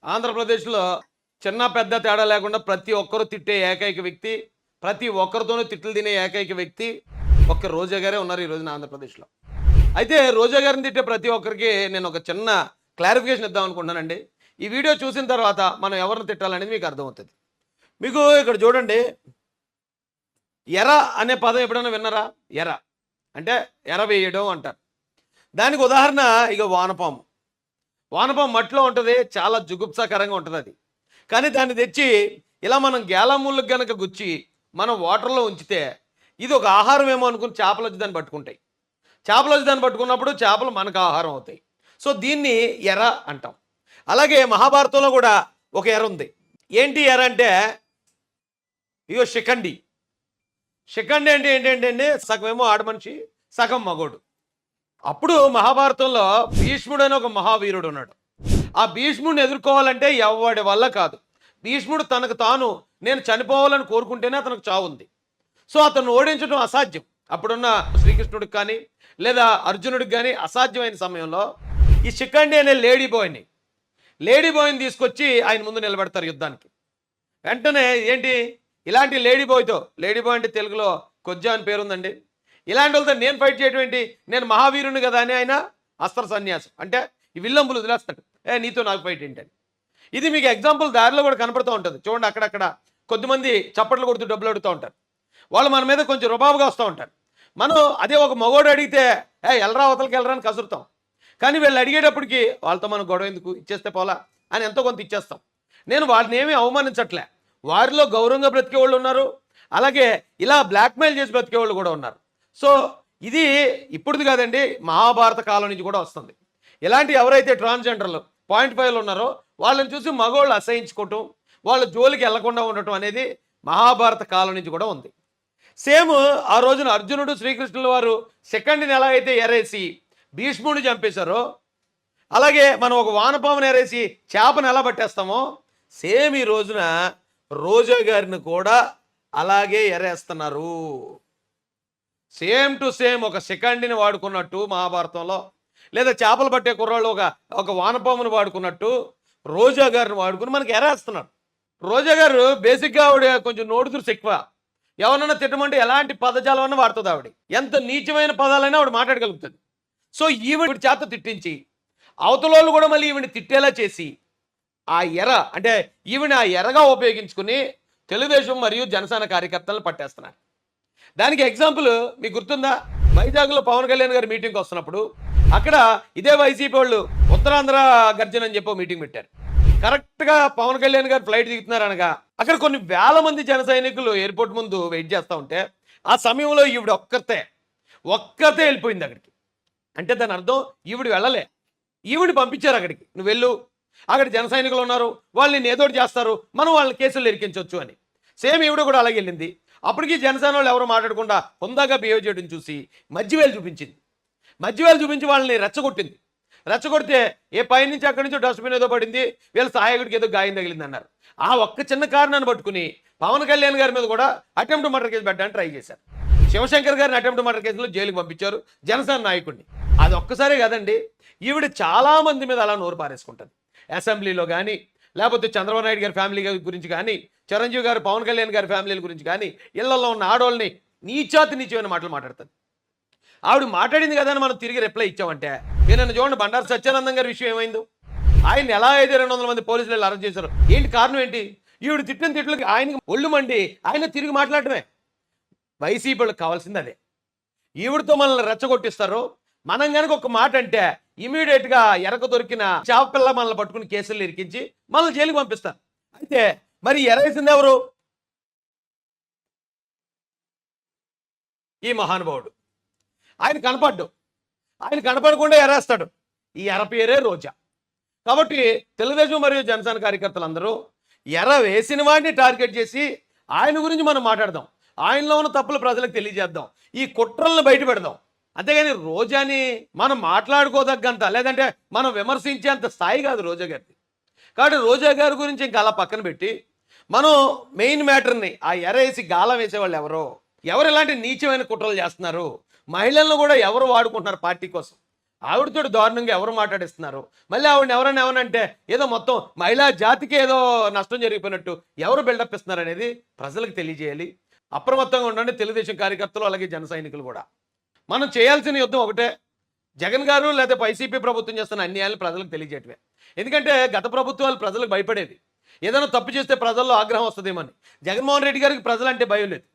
ఆంధ్రప్రదేశ్‌లో చిన్న పెద్ద తేడా లేకుండా ప్రతి ఒక్కరు తిట్టే ఏకైక వ్యక్తి, ప్రతి ఒక్కరితోనూ తిట్లు తినే ఏకైక వ్యక్తి ఒక్క రోజా గారే ఉన్నారు ఈ రోజున ఆంధ్రప్రదేశ్‌లో. అయితే రోజా గారిని తిట్టే ప్రతి ఒక్కరికి నేను ఒక చిన్న క్లారిఫికేషన్ ఇద్దాం అనుకుంటున్నానండి. ఈ వీడియో చూసిన తర్వాత మనం ఎవరిని తిట్టాలనేది మీకు అర్థమవుతది. మీకు ఇక్కడ చూడండి, ఎర అనే పదం ఎప్పుడైనా విన్నారా? ఎర అంటే ఎర వేయడం అంటారు. దానికి ఉదాహరణ ఇగ వానపాము. వానపాము మట్టిలో ఉంటది. చాలా జుగుప్సాకరంగా ఉంటదది. కానీ దాన్ని తెచ్చి ఇలా మనం గేలముళ్ళకి గనక గుచ్చి మనం వాటర్‌లో ఉంచితే ఇది ఒక ఆహారం ఏమో అనుకుని చేపలొచ్చి దాన్ని పట్టుకుంటాయి. చేపలొచ్చి దాన్ని పట్టుకున్నప్పుడు చేపలు మనకు ఆహారం అవుతాయి. సో దీన్ని ఎర అంటాం. అలాగే మహాభారతంలో కూడా ఒక ఎర ఉంది. ఏంటి ఎర అంటే ఇగో శిఖండి. శిఖండి అంటే ఏంటంటే సగమేమో ఆడమనిషి, సగం మగోడు. అప్పుడు మహాభారతంలో భీష్ముడు అని ఒక మహావీరుడు ఉన్నాడు. ఆ భీష్ముడిని ఎదుర్కోవాలంటే ఎవడి వల్ల కాదు. భీష్ముడు తనకు తాను నేను చనిపోవాలని కోరుకుంటేనే అతనికి చావుంది. సో అతను ఓడించడం అసాధ్యం. అప్పుడున్న శ్రీకృష్ణుడికి కానీ లేదా అర్జునుడికి కానీ అసాధ్యమైన సమయంలో ఈ శిఖండి అనే లేడీ బాయ్ని తీసుకొచ్చి ఆయన ముందు నిలబెడతారు యుద్ధానికి. వెంటనే ఏంటి ఇలాంటి లేడీ బాయ్ అంటే తెలుగులో కొజ్జా అని పేరుందండి. ఇలాంటి వాళ్ళతో నేను ఫైట్ చేయడం ఏంటి, నేను మహావీరుని కదా అని ఆయన అస్త్ర సన్యాసం అంటే ఈ విల్లంబులు వదిలేస్తాడు. నీతో నాకు ఫైట్ ఏంటని. ఇది మీకు ఎగ్జాంపుల్ దారిలో కూడా కనపడుతూ ఉంటుంది. చూడండి, అక్కడక్కడ కొద్దిమంది చప్పట్లు కొడుతూ డబ్బులు అడుగుతూ ఉంటారు. వాళ్ళు మన మీద కొంచెం రుబాబుగా వస్తూ ఉంటారు. మనం అదే ఒక మగోడు అడిగితే ఎల్లరా అవతలకి వెళ్ళరా అని కసురుతాం. కానీ వీళ్ళు అడిగేటప్పటికి వాళ్ళతో మనం గొడవ ఎందుకు, ఇచ్చేస్తే పోలా అని ఎంతో కొంత ఇచ్చేస్తాం. నేను వాటిని ఏమీ అవమానించట్లే. వారిలో గౌరవంగా బ్రతికే వాళ్ళు ఉన్నారు, అలాగే ఇలా బ్లాక్మెయిల్ చేసి బ్రతికే వాళ్ళు కూడా ఉన్నారు. సో ఇది ఇప్పుడుది కాదండి, మహాభారత కాలం నుంచి కూడా వస్తుంది. ఇలాంటి ఎవరైతే ట్రాన్స్జెండర్లు 0.5 ఉన్నారో వాళ్ళని చూసి మగవాళ్ళు అసహించుకోవటం, వాళ్ళ జోలికి వెళ్లకుండా ఉండటం అనేది మహాభారత కాలం నుంచి కూడా ఉంది. సేమ్ ఆ రోజున అర్జునుడు శ్రీకృష్ణుల వారు సెకండ్ని ఎలా అయితే ఎరేసి భీష్ముడిని చంపేశారో, అలాగే మనం ఒక వానపామును ఎరేసి చేపను ఎలా పట్టేస్తామో సేమ్ ఈ రోజున రోజా గారిని కూడా అలాగే ఎరేస్తున్నారు. సేమ్ టు సేమ్ ఒక సెకండ్ని వాడుకున్నట్టు మహాభారతంలో, లేదా చేపలు పట్టే కుర్రాళ్ళు ఒక వానపామును వాడుకున్నట్టు రోజా గారిని వాడుకుని మనకి ఎరేస్తున్నారు. రోజా గారు బేసిక్గా ఆవిడ కొంచెం నోటు దురుసు ఎక్కువ. ఎవరన్నా తిట్టమంటే ఎలాంటి పదజాలం అన్నా వాడుతుంది ఆవిడ. ఎంత నీచమైన పదాలైనా ఆవిడ మాట్లాడగలుగుతుంది. సో ఈవిడ చేత తిట్టించి అవతలోళ్ళు కూడా మళ్ళీ ఈవిని తిట్టేలా చేసి ఆ ఎర అంటే ఈవిని ఆ ఎరగా ఉపయోగించుకుని తెలుగుదేశం మరియు జనసేన కార్యకర్తలను పట్టేస్తున్నారు. దానికి ఎగ్జాంపుల్ మీకు గుర్తుందా? వైజాగ్లో పవన్ కళ్యాణ్ గారు మీటింగ్కి వస్తున్నప్పుడు అక్కడ ఇదే వైసీపీ వాళ్ళు ఉత్తరాంధ్ర గర్జన అని చెప్పి మీటింగ్ పెట్టారు. కరెక్ట్గా పవన్ కళ్యాణ్ గారు ఫ్లైట్ దిగుతున్నారు అనగా అక్కడ కొన్ని వేల మంది జన సైనికులు ఎయిర్పోర్ట్ ముందు వెయిట్ చేస్తూ ఉంటే ఆ సమయంలో ఈవిడ ఒక్కతే వెళ్ళిపోయింది అక్కడికి. అంటే దాని అర్థం ఈవిడ వెళ్ళలే, ఈవిడ పంపించారు అక్కడికి, నువ్వు వెళ్ళు, అక్కడ జన సైనికులు ఉన్నారు, వాళ్ళు నేను ఏదోటి చేస్తారు, మనం వాళ్ళని కేసులు ఇరికించవచ్చు అని. సేమ్ ఈవిడ కూడా అలాగే వెళ్ళింది. అప్పటికి జనసేన వాళ్ళు ఎవరు మాట్లాడకుండా హుందాగా బిహేవ్ చేయడం చూసి మధ్యవేలు చూపించి వాళ్ళని రెచ్చగొడితే ఏ పైనుంచి అక్కడి నుంచో డస్ట్బిన్ ఏదో పడింది, వీళ్ళ సహాయకుడికి ఏదో గాయం తగిలింది అన్నారు. ఆ ఒక్క చిన్న కారణాన్ని పట్టుకుని పవన్ కళ్యాణ్ గారి మీద కూడా అటెంప్ట్ మర్డర్ కేసు పెట్టడానికి ట్రై చేశారు. శివశంకర్ గారిని అటెంప్ట్ మర్డర్ కేసులో జైలుకి పంపించారు జనసేన నాయకుడిని. అది ఒక్కసారే కదండి, ఈవిడ చాలామంది మీద అలా నోరు పారేసుకుంటుంది. అసెంబ్లీలో కానీ, లేకపోతే చంద్రబాబు నాయుడు గారి ఫ్యామిలీ గురించి కానీ, చిరంజీవి గారు పవన్ కళ్యాణ్ గారి ఫ్యామిలీల గురించి కానీ, ఇళ్లలో ఉన్న ఆడవాళ్ళని నీచమైన మాటలు మాట్లాడుతుంది. ఆవిడ మాట్లాడింది కదా అని మనం తిరిగి రిప్లై ఇచ్చామంటే నేను చూడండి, బండారు సత్యానందం గారి విషయం ఏమైందో, ఆయన ఎలా అయితే 200 మంది పోలీసులు అరెస్ట్ చేశారు. ఏంటి కారణం ఏంటి? ఈవిడ తిట్టిన తిట్లకి ఆయనకి ఒళ్ళు మండి ఆయన తిరిగి మాట్లాడటమే. వైసీపీ వాళ్ళకి కావాల్సింది అదే. ఈవిడతో మనల్ని రెచ్చగొట్టిస్తారు. మనం కనుక ఒక మాట అంటే ఇమీడియట్గా ఎరక దొరికిన చేపపిల్ల మనల్ని పట్టుకుని కేసులు ఇరికించి మనల్ని జైలుకి పంపిస్తారు. అయితే మరి ఎరేసింది ఎవరు? ఈ మహానుభావుడు. ఆయన కనపడకుండా ఎరేస్తాడు. ఈ ఎర పేరే రోజా. కాబట్టి తెలుగుదేశం మరియు జనసేన కార్యకర్తలందరూ ఎర వేసిన వాడిని టార్గెట్ చేసి ఆయన గురించి మనం మాట్లాడదాం, ఆయనలో ఉన్న తప్పులు ప్రజలకు తెలియజేద్దాం, ఈ కుట్రలను బయట పెడదాం. అంతేగాని రోజాని మనం మాట్లాడుకోదగ్గంత, లేదంటే మనం విమర్శించేంత స్థాయి కాదు రోజా గారిది. కాబట్టి రోజా గారి గురించి ఇంకా అలా పక్కన పెట్టి మనం మెయిన్ మ్యాటర్ని ఆ ఎర వేసి గాలం వేసేవాళ్ళు ఎవరు ఇలాంటి నీచమైన కుట్రలు చేస్తున్నారు, మహిళలను కూడా ఎవరు వాడుకుంటున్నారు పార్టీ కోసం, ఆవిడతోటి దారుణంగా ఎవరు మాట్లాడిస్తున్నారు? మళ్ళీ ఆవిడని ఎవరన్నా ఏదో మొత్తం మహిళా జాతికి ఏదో నష్టం జరిగిపోయినట్టు ఎవరు బిల్డప్ ఇస్తున్నారనేది ప్రజలకు తెలియజేయాలి. అప్రమత్తంగా ఉండండి తెలుగుదేశం కార్యకర్తలు, అలాగే జన సైనికులు కూడా. మనం చేయాల్సిన యుద్ధం ఒకటే, జగన్ గారు లేదా వైసీపీ ప్రభుత్వం చేస్తున్న అన్యాయాలు ప్రజలకు తెలియజేయటమే. ఎందుకంటే గత ప్రభుత్వాలు ప్రజలకు భయపడేవి. ఏదైనా తప్పు చేస్తే ప్రజల్లో ఆగ్రహం వస్తుందేమని. జగన్మోహన్ రెడ్డి గారికి ప్రజలంటే భయం లేదు.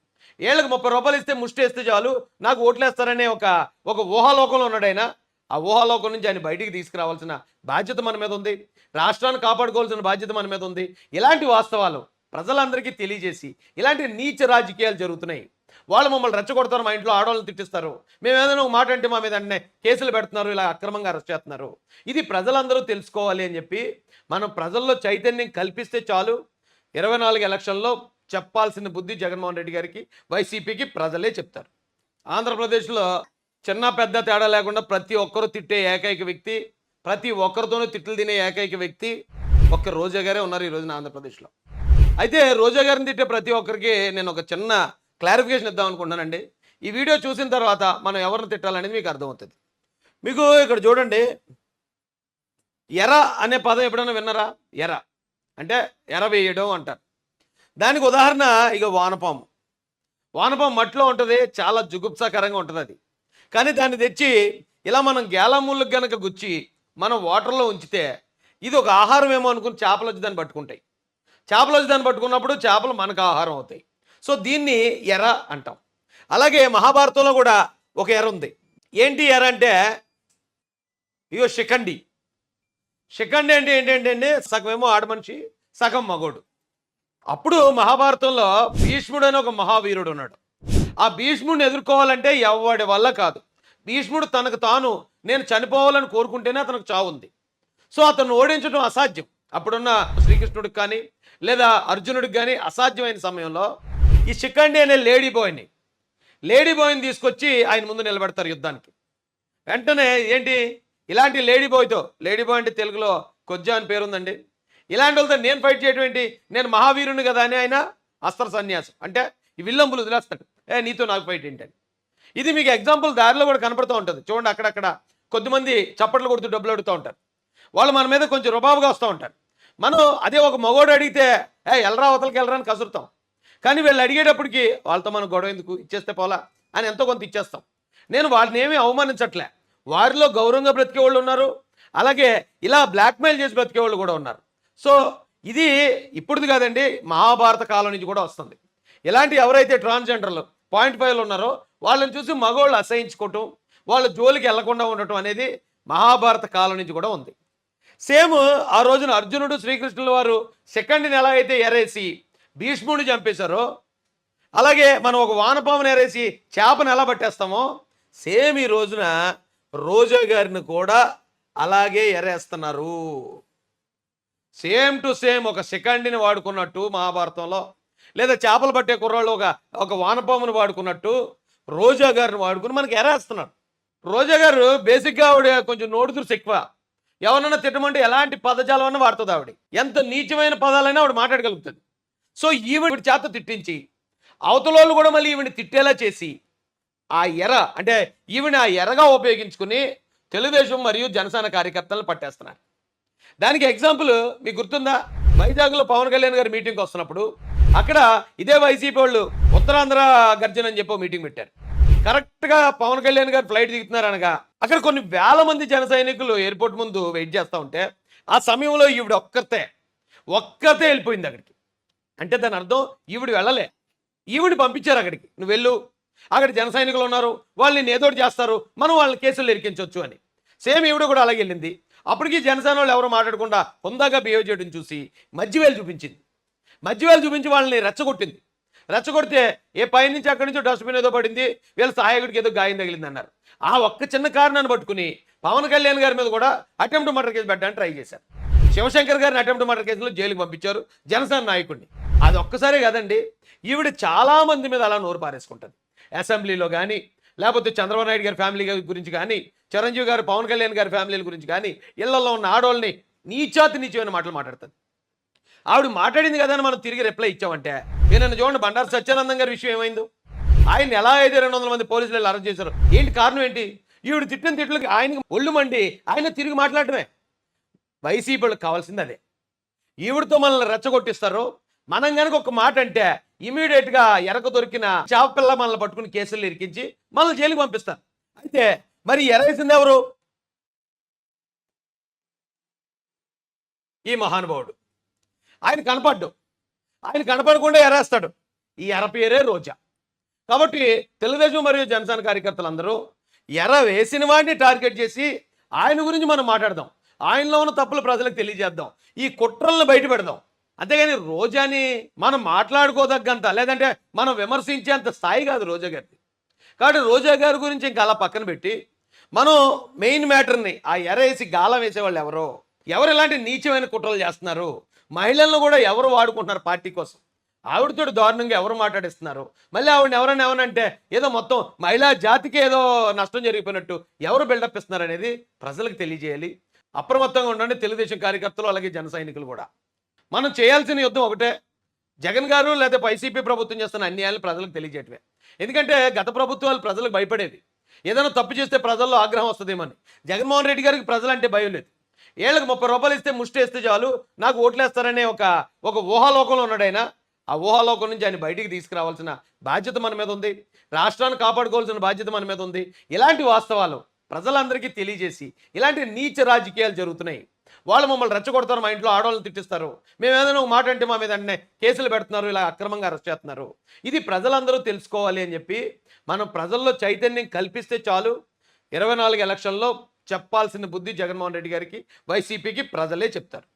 ఏళ్ళకి 30 రూపాయలు ఇస్తే ముష్టి వేస్తే చాలు నాకు ఓట్లేస్తారనే ఒక ఊహాలోకంలో ఉన్నాడు ఆయన. ఆ ఊహాలోకం నుంచి ఆయన బయటికి తీసుకురావాల్సిన బాధ్యత మన మీద ఉంది. రాష్ట్రాన్ని కాపాడుకోవాల్సిన బాధ్యత మన మీద ఉంది. ఇలాంటి వాస్తవాలు ప్రజలందరికీ తెలియజేసి, ఇలాంటి నీచ రాజకీయాలు జరుగుతున్నాయి. వాళ్ళు మమ్మల్ని రెచ్చగొడతారు, మా ఇంట్లో ఆడవాళ్ళని తిట్టిస్తారు, మేము ఏదైనా ఒక మాట అంటే మా మీద అన్నీ కేసులు పెడుతున్నారు, ఇలా అక్రమంగా అరెస్ట్ చేస్తున్నారు. ఇది ప్రజలందరూ తెలుసుకోవాలి అని చెప్పి మనం ప్రజల్లో చైతన్యం కల్పిస్తే చాలు. 24 ఎలక్షన్లో చెప్పాల్సిన బుద్ధి జగన్మోహన్ రెడ్డి గారికి, వైసీపీకి ప్రజలే చెప్తారు. ఆంధ్రప్రదేశ్లో చిన్న పెద్ద తేడా లేకుండా ప్రతి ఒక్కరూ తిట్టే ఏకైక వ్యక్తి, ప్రతి ఒక్కరితోనూ తిట్లు తినే ఏకైక వ్యక్తి ఒక్క రోజా గారే ఉన్నారు ఈ రోజున ఆంధ్రప్రదేశ్లో. అయితే రోజా గారిని తిట్టే ప్రతి ఒక్కరికి నేను ఒక చిన్న క్లారిఫికేషన్ ఇద్దాం అనుకుంటున్నానండి. ఈ వీడియో చూసిన తర్వాత మనం ఎవరిని తిట్టాలనేది మీకు అర్థమవుతుంది. మీకు ఇక్కడ చూడండి, ఎర అనే పదం ఎప్పుడైనా విన్నారా? ఎర అంటే ఎర వేయడం అంటారు. దానికి ఉదాహరణ ఇక వానపాము. వానపాము మట్టిలో ఉంటుంది, చాలా జుగుప్సాకరంగా ఉంటుంది అది. కానీ దాన్ని తెచ్చి ఇలా మనం గేలముళ్ళకి గనక గుచ్చి మనం వాటర్లో ఉంచితే ఇది ఒక ఆహారం ఏమో అనుకుని చేపలు వచ్చి దాన్ని పట్టుకుంటాయి. చేపలు వచ్చి దాన్ని పట్టుకున్నప్పుడు చేపలు మనకు ఆహారం అవుతాయి. సో దీన్ని ఎర అంటాం. అలాగే మహాభారతంలో కూడా ఒక ఎర ఉంది. ఏంటి ఎర అంటే, ఇగో శిఖండి. శిఖండి అంటే ఏంటంటే సగమేమో ఆడమనిషి, సగం మగోడు. అప్పుడు మహాభారతంలో భీష్ముడు అని ఒక మహావీరుడు ఉన్నాడు. ఆ భీష్ముడిని ఎదుర్కోవాలంటే ఎవడి వల్ల కాదు. భీష్ముడు తనకు తాను నేను చనిపోవాలని కోరుకుంటేనే అతనికి చావు ఉంది. సో అతను ఓడించడం అసాధ్యం. అప్పుడున్న శ్రీకృష్ణుడికి కానీ లేదా అర్జునుడికి కానీ అసాధ్యమైన సమయంలో ఈ శిఖండి అనే లేడీ బాయ్ని తీసుకొచ్చి ఆయన ముందు నిలబెడతారు యుద్ధానికి. వెంటనే ఏంటి, ఇలాంటి లేడీ బాయ్ అంటే తెలుగులో కొజ్జా అని పేరుందండి. ఇలాంటి వాళ్ళతో నేను ఫైట్ చేయడం ఏంటి, నేను మహావీరుని కదా అని ఆయన అస్త్ర సన్యాసం అంటే ఈ విల్లంబులు వదిలేస్తాడు. నీతో నాకు ఫైట్ ఏంటని. ఇది మీకు ఎగ్జాంపుల్ దారిలో కూడా కనపడుతూ ఉంటుంది. చూడండి, అక్కడక్కడ కొద్దిమంది చప్పట్లు కొడుతూ డబ్బులు అడుగుతూ ఉంటారు. వాళ్ళు మన మీద కొంచెం రుబాబుగా వస్తూ ఉంటారు. మనం అదే ఒక మగోడు అడిగితే ఎల్లరా అవతలకి వెళ్ళరా అని కసురుతాం. కానీ వీళ్ళు అడిగేటప్పటికి వాళ్ళతో మనం గొడవ ఎందుకు, ఇచ్చేస్తే పోలా అని ఎంతో కొంత ఇచ్చేస్తాం. నేను వాళ్ళని ఏమీ అవమానించట్లే. వారిలో గౌరవంగా బ్రతికే వాళ్ళు ఉన్నారు, అలాగే ఇలా బ్లాక్మెయిల్ చేసి బ్రతికే వాళ్ళు కూడా ఉన్నారు. సో ఇది ఇప్పుడుది కాదండి, మహాభారత కాలం నుంచి కూడా వస్తుంది. ఇలాంటి ఎవరైతే ట్రాన్స్జెండర్లు 0.5 ఉన్నారో వాళ్ళని చూసి మగవాళ్ళు అసహించుకోవటం, వాళ్ళ జోలికి వెళ్లకుండా ఉండటం అనేది మహాభారత కాలం నుంచి కూడా ఉంది. సేమ్ ఆ రోజున అర్జునుడు శ్రీకృష్ణుల వారు శిఖండిని ఎలా అయితే ఎరేసి భీష్ముడిని చంపేశారో, అలాగే మనం ఒక వానపామును ఎరేసి చేపను ఎలా పట్టేస్తామో, సేమ్ ఈ రోజున రోజా గారిని కూడా అలాగే ఎరేస్తున్నారు. సేమ్ టు సేమ్ ఒక శిఖండిని వాడుకున్నట్టు మహాభారతంలో, లేదా చేపలు పట్టే కుర్రాళ్ళు ఒక వానపామును వాడుకున్నట్టు రోజా గారిని వాడుకుని మనకి ఎరేస్తున్నారు. రోజా గారు బేసిక్గా ఆవిడ కొంచెం నోటుదురుసు ఎక్కువ. ఎవరన్నా తిట్టమంటే ఎలాంటి పదజాలం అన్నా వాడుతుంది ఆవిడ. ఎంత నీచమైన పదాలైనా ఆవిడ మాట్లాడగలుగుతుంది. సో ఈవిడ చేత తిట్టించి అవతలోళ్ళు కూడా మళ్ళీ ఈవిని తిట్టేలా చేసి ఆ ఎర అంటే ఈవిని ఆ ఎరగా ఉపయోగించుకుని తెలుగుదేశం మరియు జనసేన కార్యకర్తలను పట్టేస్తున్నారు. దానికి ఎగ్జాంపుల్ మీకు గుర్తుందా, వైజాగ్లో పవన్ కళ్యాణ్ గారు మీటింగ్కి వస్తున్నప్పుడు అక్కడ ఇదే వైసీపీ వాళ్ళు ఉత్తరాంధ్ర గర్జన అని చెప్పి మీటింగ్ పెట్టారు. కరెక్ట్గా పవన్ కళ్యాణ్ గారు ఫ్లైట్ దిగుతున్నారు అనగా అక్కడ కొన్ని వేల మంది జన సైనికులు ఎయిర్పోర్ట్ ముందు వెయిట్ చేస్తూ ఉంటే ఆ సమయంలో ఈవిడ ఒక్కతే వెళ్ళిపోయింది అక్కడికి. అంటే దాని అర్థం ఈవిడ వెళ్ళలే, ఈవిడ పంపించారు అక్కడికి, నువ్వు వెళ్ళు, అక్కడ జన సైనికులు ఉన్నారు, వాళ్ళు నేను ఏదోటి చేస్తారు, మనం వాళ్ళని కేసులు ఇరికించవచ్చు అని. సేమ్ ఈవిడ కూడా అలాగే వెళ్ళింది. అప్పటికి జనసేన వాళ్ళు ఎవరు మాట్లాడకుండా హుందాగా బిహేవ్ చేయడం చూసి మధ్యవేలు చూపించి వాళ్ళని రెచ్చగొడితే ఏ పై నుంచి అక్కడి నుంచి డస్ట్బిన్ ఏదో పడింది, వీళ్ళ సహాయకుడికి ఏదో గాయం తగిలింది అన్నారు. ఆ ఒక్క చిన్న కారణాన్ని పట్టుకుని పవన్ కళ్యాణ్ గారి మీద కూడా అటెంప్ట్ మర్డర్ కేసు పెట్టడానికి ట్రై చేశారు. శివశంకర్ గారిని అటెంప్ట్ మర్డర్ కేసులో జైలుకి పంపించారు జనసేన నాయకుడిని. అది ఒక్కసారే కాదండి, ఈవిడ చాలా మంది మీద అలా నోరు పారేసుకుంటుంది. అసెంబ్లీలో కానీ, లేకపోతే చంద్రబాబు నాయుడు గారి ఫ్యామిలీ గురించి కానీ, చిరంజీవి గారు పవన్ కళ్యాణ్ గారి ఫ్యామిలీల గురించి కానీ, ఇళ్లలో ఉన్న ఆడవాళ్ళని నీచమైన మాటలు మాట్లాడుతుంది. ఆవిడ మాట్లాడింది కదా అని మనం తిరిగి రిప్లై ఇచ్చామంటే, నేను చూడండి బండారు సత్యానందం గారి విషయం ఏమైందో, ఆయన ఎలా అయితే 200 మంది పోలీసులు అరెస్ట్ చేశారు. ఏంటి కారణం ఏంటి? ఈవిడ తిట్టిన తిట్లకి ఆయనకి ఒళ్ళు మండి ఆయన తిరిగి మాట్లాడటమే. వైసీపీ వాళ్ళకి కావాల్సింది అదే. ఈవిడతో మనల్ని రెచ్చగొట్టిస్తారు. మనం కనుక ఒక మాట అంటే ఇమీడియట్గా ఎరక దొరికిన చేపపిల్ల మనల్ని పట్టుకుని కేసులు ఇరికించి మనల్ని జైలుకి పంపిస్తారు. అయితే మరి ఎరేసింది ఎవరు? ఈ మహానుభావుడు. ఆయన కనపడ్డు. ఆయన కనపడకుండా ఎరేస్తాడు. ఈ ఎర పేరే రోజా. కాబట్టి తెలుగుదేశం మరియు జనసేన కార్యకర్తలందరూ ఎర వేసిన వాడిని టార్గెట్ చేసి ఆయన గురించి మనం మాట్లాడదాం. ఆయనలో ఉన్న తప్పులు ప్రజలకు తెలియజేద్దాం. ఈ కుట్రలను బయట పెడదాం. అంతేగాని రోజాని మనం మాట్లాడుకోదగ్గంత, లేదంటే మనం విమర్శించేంత స్థాయి కాదు రోజా గారిది. కాబట్టి రోజా గారి గురించి ఇంకా అలా పక్కన పెట్టి మనం మెయిన్ మ్యాటర్ని, ఆ ఎర వేసి గాలం వేసేవాళ్ళు ఎవరు ఇలాంటి నీచమైన కుట్రలు చేస్తున్నారు, మహిళలను కూడా ఎవరు వాడుకుంటున్నారు పార్టీ కోసం, ఆవిడతో దారుణంగా ఎవరు మాట్లాడిస్తున్నారు, మళ్ళీ ఆవిడని ఎవరైనా ఏమనంటే ఏదో మొత్తం మహిళా జాతికి ఏదో నష్టం జరిగిపోయినట్టు ఎవరు బిల్డప్ ఇస్తున్నారు అనేది ప్రజలకు తెలియజేయాలి. అప్రమత్తంగా ఉండండి తెలుగుదేశం కార్యకర్తలు, అలాగే జన సైనికులు కూడా. మనం చేయాల్సిన యుద్ధం ఒకటే, జగన్ గారు లేదా వైసీపీ ప్రభుత్వం చేస్తున్న అన్యాయాలు ప్రజలకు తెలియజేయటమే. ఎందుకంటే గత ప్రభుత్వాలు ప్రజలకు భయపడేవి. ఏదైనా తప్పు చేస్తే ప్రజల్లో ఆగ్రహం వస్తుందేమని. జగన్మోహన్ రెడ్డి గారికి ప్రజలంటే భయం లేదు. ఏళ్ళకి 30 రూపాయలు ఇస్తే ముష్టి వేస్తే చాలు నాకు ఓట్లేస్తారనే ఒక ఊహాలోకంలో ఉన్నాడు ఆయన. ఆ ఊహాలోకం నుంచి ఆయన బయటికి తీసుకురావాల్సిన బాధ్యత మన మీద ఉంది. రాష్ట్రాన్ని కాపాడుకోవాల్సిన బాధ్యత మన మీద ఉంది. ఇలాంటి వాస్తవాలు ప్రజలందరికీ తెలియజేసి, ఇలాంటి నీచ రాజకీయాలు జరుగుతున్నాయి, వాళ్ళు మమ్మల్ని రెచ్చగొడతారు, మా ఇంట్లో ఆడవాళ్ళని తిట్టిస్తారు, మేము ఏదైనా ఒక మాట అంటే మా మీద అన్నీ కేసులు పెడుతున్నారు, ఇలా అక్రమంగా అరెస్ట్ చేస్తున్నారు, ఇది ప్రజలందరూ తెలుసుకోవాలి అని చెప్పి మనం ప్రజల్లో చైతన్యం కల్పిస్తే చాలు. 24 ఎలక్షన్లో చెప్పాల్సిన బుద్ధి జగన్మోహన్ రెడ్డి గారికి, వైసీపీకి ప్రజలే చెప్తారు.